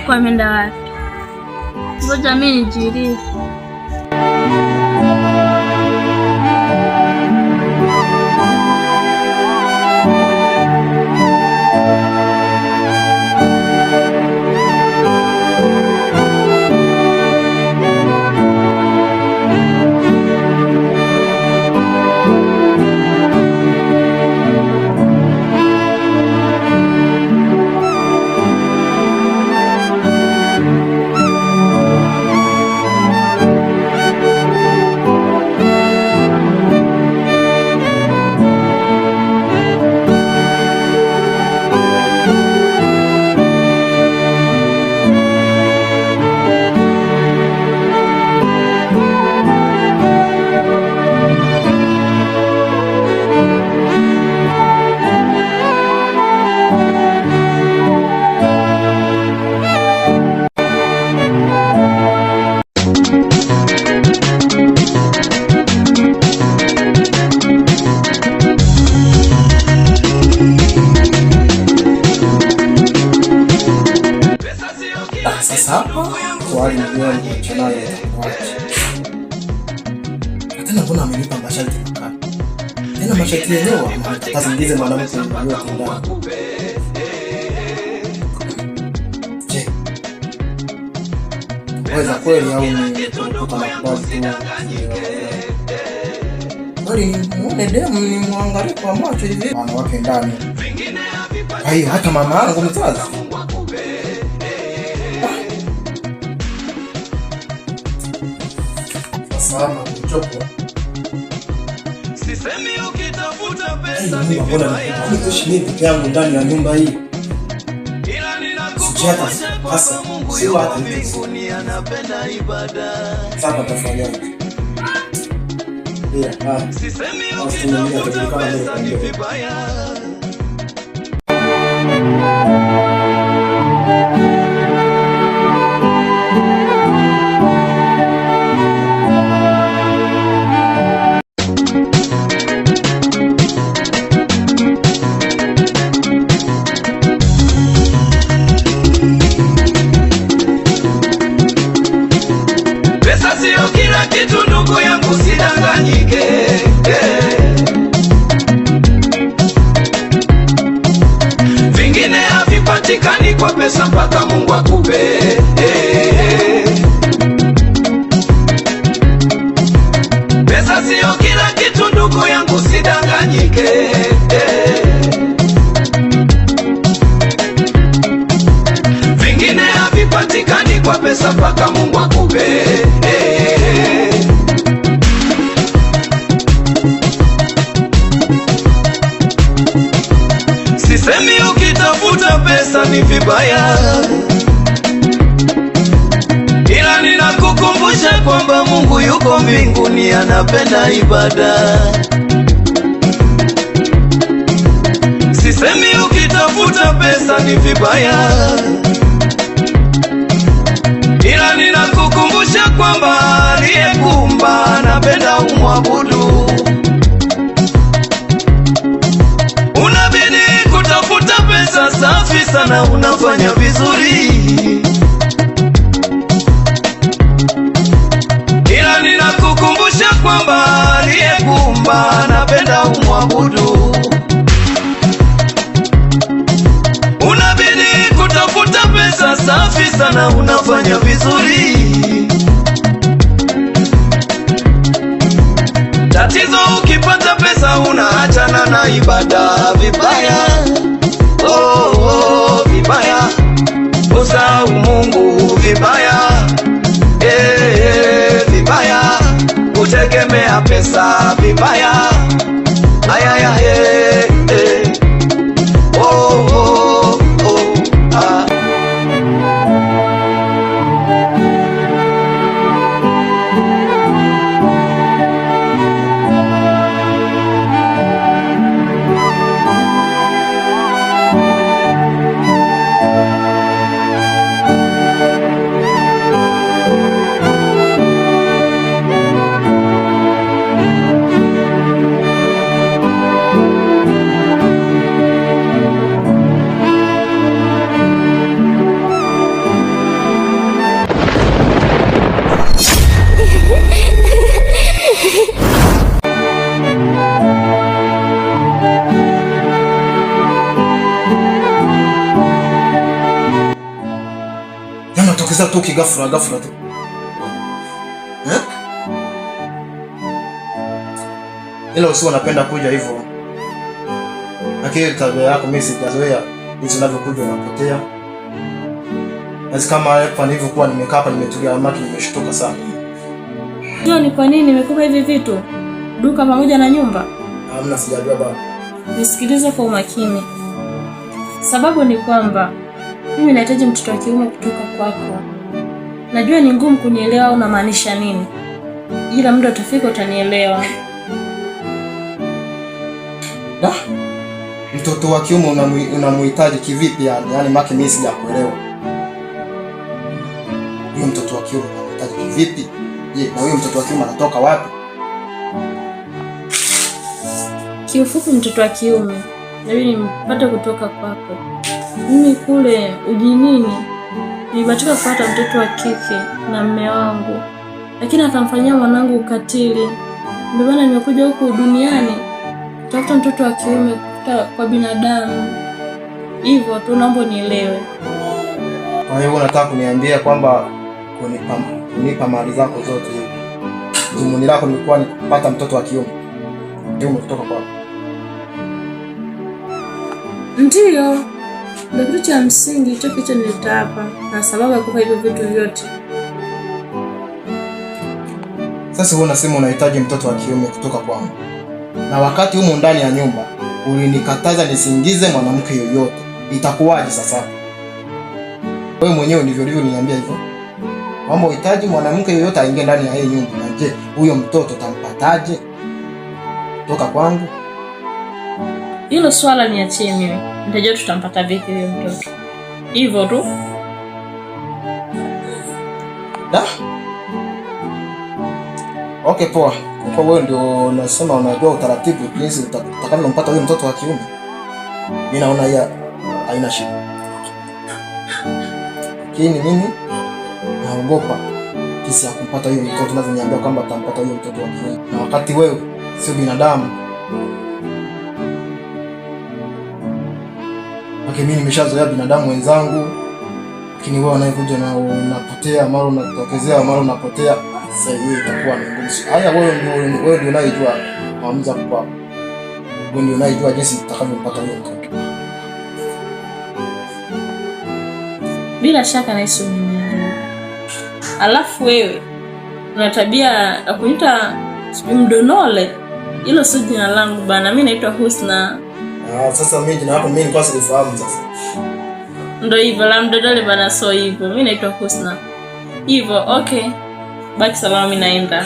yako ameenda wapi? Ngoja mimi nijiulize. Sasa hapa wali ndio chanayo itakuaje? Tena mbona amenipa masharti makali? Tena masharti yenyewe atazingize mwanamke mwenyewe ndani. Je, waweza kweli au ni kutoka na kwazi tu? Kwani muone demu ni muangalie kwa macho hivi wanawake ndani. Hai hata mama yangu mzazi. Sana kuchoka. Sisemi ukitafuta pesa ni mbona nikuishi mimi peke yangu ndani ya nyumba hii. Ila ninakukumbusha hasa si watu mbinguni anapenda ibada. Sasa tafanyaje? Sisemi ukitafuta pesa ni vibaya. Sio kila kitu ndugu yangu, sidanganyike. Vingine havipatikani kwa pesa mpaka Mungu akupe. Pesa sio kila kitu ndugu yangu, sidanganyike. Vingine havipatikani kwa pesa mpaka Mungu akupe. Sisemi ukitafuta pesa ni vibaya, ila ninakukumbusha kwamba Mungu yuko mbinguni anapenda ibada. Sisemi ukitafuta pesa ni vibaya, ila ninakukumbusha kwamba aliyekuumba anapenda umwabudu. Unabidi kutafuta pesa safi sana, unafanya vizuri, ila ninakukumbusha kwamba aliyekuumba anapenda umwabudu. Unabidi kutafuta pesa safi sana, unafanya vizuri. Tatizo ukipata pesa unaachana na ibada, vibaya. Vibaya. Usahau Mungu, vibaya. Vibaya. Kutegemea pesa, vibaya. Ayaya, Sasa tu kigafura gafura tu. Ila usiwe unapenda kuja hivyo. Lakini tabia yako mimi sijazoea. Hizo unavyokuja unapotea. Basi kama hapa nilivyokuwa nimekaa hapa nimetulia maki nimeshtuka sana. Ndio ni kwa nini nimekupa hivi vitu? Duka pamoja na nyumba? Hamna, sijajua baba. Nisikilize kwa umakini. Sababu ni kwamba mimi nahitaji mtoto wa kiume kutoka kwako. Najua ni ngumu kunielewa au unamaanisha nini. Ila muda utafika utanielewa. Mtoto wa kiume unamhitaji kivipi yani? Yaani maki mimi sijakuelewa. Huyo mtoto wa kiume unamhitaji kivipi? Je, na huyo mtoto wa kiume anatoka wapi? Kiufupi mtoto wa kiume ndio nimpate kutoka kwako. Mimi kule ujinini nilibatika kupata mtoto wa kike na mume wangu, lakini akamfanyia mwanangu ukatili. Ndio maana nimekuja huku duniani kutafuta mtoto wa kiume kwa binadamu. Hivyo tu naomba nielewe. Kwa hiyo unataka kuniambia kwamba kunipa mali zako zote hivi. Dhumuni lako lilikuwa ni kupata mtoto wa kiume. Ndio umetoka kwako. Ndio. Ndio kitu cha msingi hicho kicho nileta hapa na sababu ya kupa hivyo vitu vyote. Sasa wewe unasema unahitaji mtoto wa kiume kutoka kwangu. Na wakati humo ndani ya nyumba ulinikataza nisiingize mwanamke yoyote. Itakuwaje sasa? Wewe mwenyewe ndivyo uliniambia hivyo. Kwamba unahitaji mwanamke yoyote aingie ndani ya hii nyumba. Na je, huyo mtoto tampataje kutoka kwangu? Hilo swala niachie mimi. Nitajua tutampata vipi huyo mtoto. Hivyo tu. Okay, poa. Kwa wewe ndio unasema unajua utaratibu jinsi utakavyompata huyo mtoto wa kiume. Mimi naona hiyo haina shida. Lakini mimi naogopa kisa ya kumpata huyo mtoto, unavyoniambia kwamba utampata huyo mtoto wa kiume. Na wakati wewe sio binadamu. Okay, mimi nimeshazoea binadamu wenzangu. Lakini wewe unayekuja na unapotea, mara unatokezea, mara unapotea. Sasa hiyo itakuwa ni ngumu. Haya, wewe ndio unayejua maamuzi yako kwako. Wewe ndio unayejua jinsi utakavyompata huyo mtoto. Bila shaka naisu mimi. Alafu wewe una tabia ya kuniita mdonole. Hilo si jina langu bana. Mimi naitwa Husna. Sasa mimi jina lako mimi nilikuwa sifahamu sasa. Ndio hivyo la mdodole bana, so hivyo. Mimi naitwa Husna. Hivyo, okay. Baki salama, mimi naenda.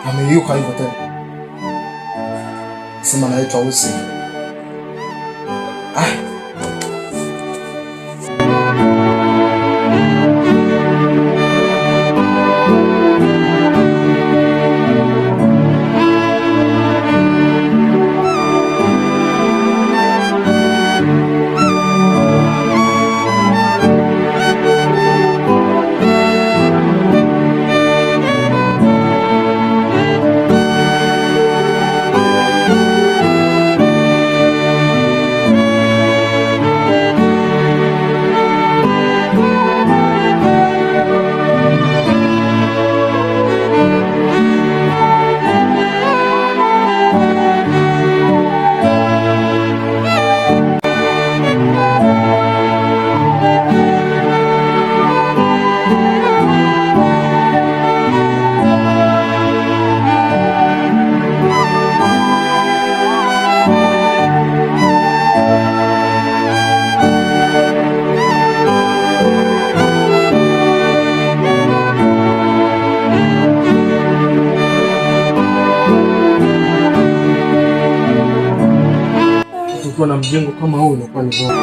Ameyuka hivyo tena. Sema naitwa Usi. Ukiwa na mjengo kama huu unakuwa ni bora.